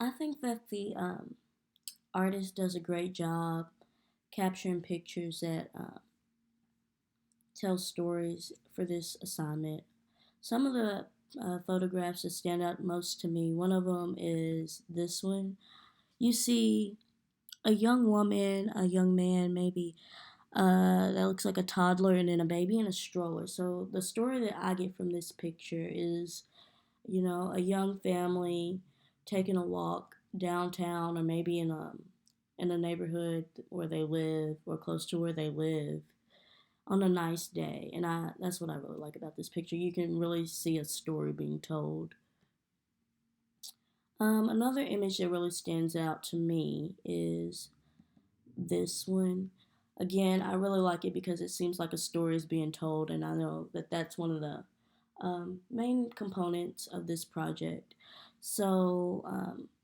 I think that the artist does a great job capturing pictures that tell stories for this assignment. Some of the photographs that stand out most to me, one of them is this one. You see a young woman, a young man, maybe that looks like a toddler, and then a baby in a stroller. So the story that I get from this picture is, a young family taking a walk downtown, or maybe in a neighborhood where they live or close to where they live on a nice day. And that's what I really like about this picture. You can really see a story being told. Another image that really stands out to me is this one. Again, I really like it because it seems like a story is being told, and I know that that's one of the main components of this project. So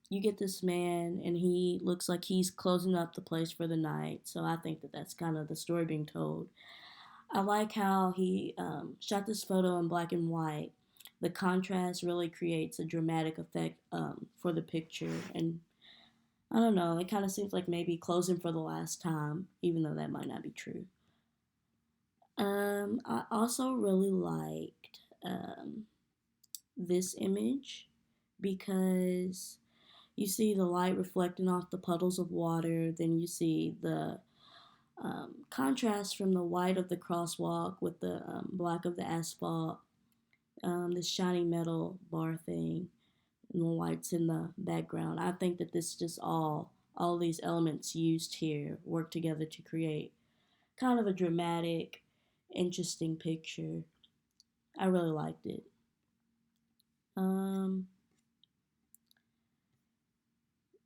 you get this man, and he looks like he's closing up the place for the night. So I think that that's kind of the story being told. I like how he shot this photo in black and white. The contrast really creates a dramatic effect for the picture, and I don't know, it kind of seems like maybe closing for the last time, even though that might not be true. I also really liked this image because you see the light reflecting off the puddles of water, then you see the contrast from the white of the crosswalk with the black of the asphalt, this shiny metal bar thing, and the lights in the background. I think that this just all these elements used here work together to create kind of a dramatic, interesting picture. I really liked it. Um,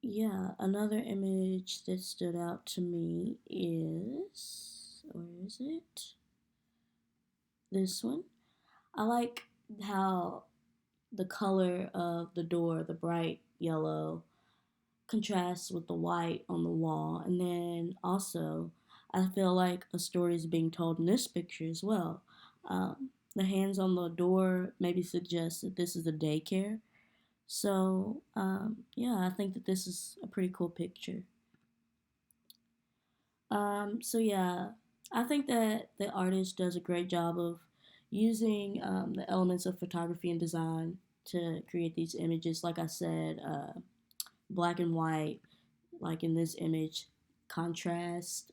yeah, another image that stood out to me is, where is it? This one. I like how the color of the door, the bright yellow, contrasts with the white on the wall. And then also, I feel like a story is being told in this picture as well. The hands on the door maybe suggest that this is a daycare. So, yeah, I think that this is a pretty cool picture. So yeah, I think that the artist does a great job of using the elements of photography and design to create these images. Like I said, black and white, like in this image, contrast,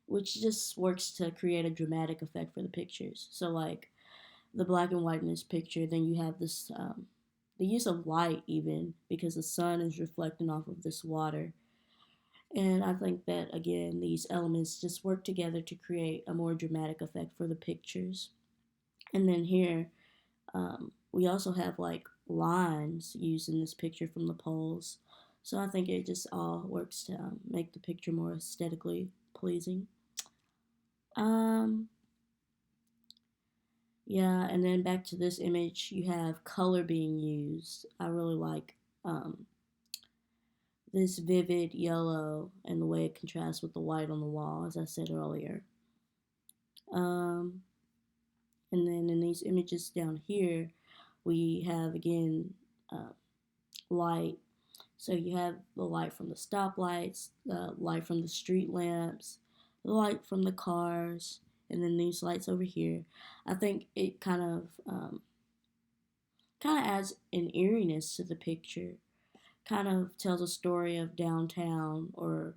which just works to create a dramatic effect for the pictures. So like the black and white in this picture, then you have this the use of light even because the sun is reflecting off of this water. And I think that again, these elements just work together to create a more dramatic effect for the pictures. And then here, we also have like lines used in this picture from the poles. So I think it just all works to make the picture more aesthetically pleasing. Um, yeah, and then back to this image, you have color being used. I really like this vivid yellow and the way it contrasts with the white on the wall, as I said earlier. Um, and then in these images down here, we have again uh, light. So you have the light from the stoplights, the light from the street lamps, the light from the cars, and then these lights over here. I think it kind of adds an eeriness to the picture. Kind of tells a story of downtown or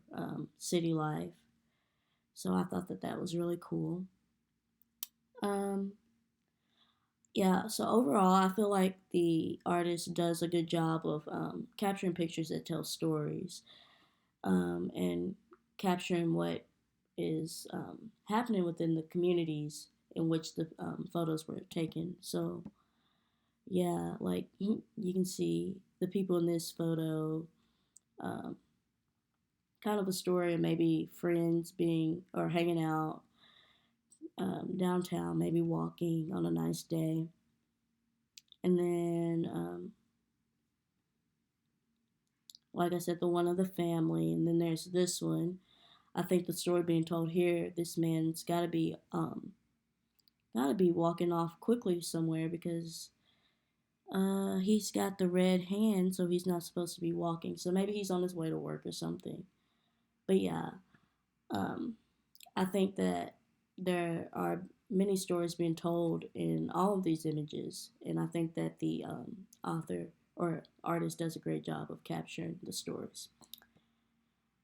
city life. So I thought that that was really cool. Um, yeah, so overall, I feel like the artist does a good job of capturing pictures that tell stories, and capturing what is happening within the communities in which the photos were taken. So, yeah, like you can see the people in this photo, um, kind of a story of maybe friends being or hanging out downtown, maybe walking on a nice day. And then like I said, the one of the family, and then there's this one. I think the story being told here, this man's got to be walking off quickly somewhere because He's got the red hand, so he's not supposed to be walking. So maybe he's on his way to work or something. But yeah, um, I think that there are many stories being told in all of these images, and I think that the author or artist does a great job of capturing the stories.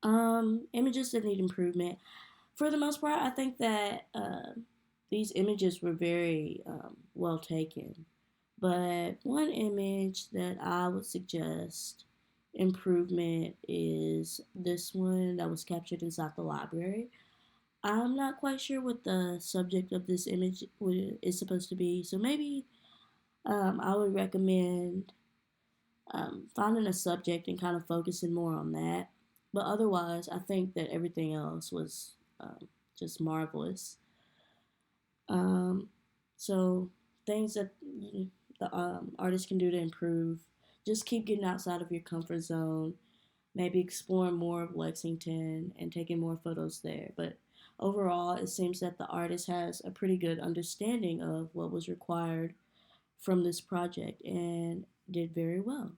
Images that need improvement. For the most part, I think that these images were very well taken. But one image that I would suggest improvement is this one that was captured inside the library. I'm not quite sure what the subject of this image is supposed to be, so maybe I would recommend finding a subject and kind of focusing more on that. But otherwise, I think that everything else was just marvelous. Um, so things that the artist can do to improve, just keep getting outside of your comfort zone. Maybe explore more of Lexington and taking more photos there. But overall, it seems that the artist has a pretty good understanding of what was required from this project and did very well.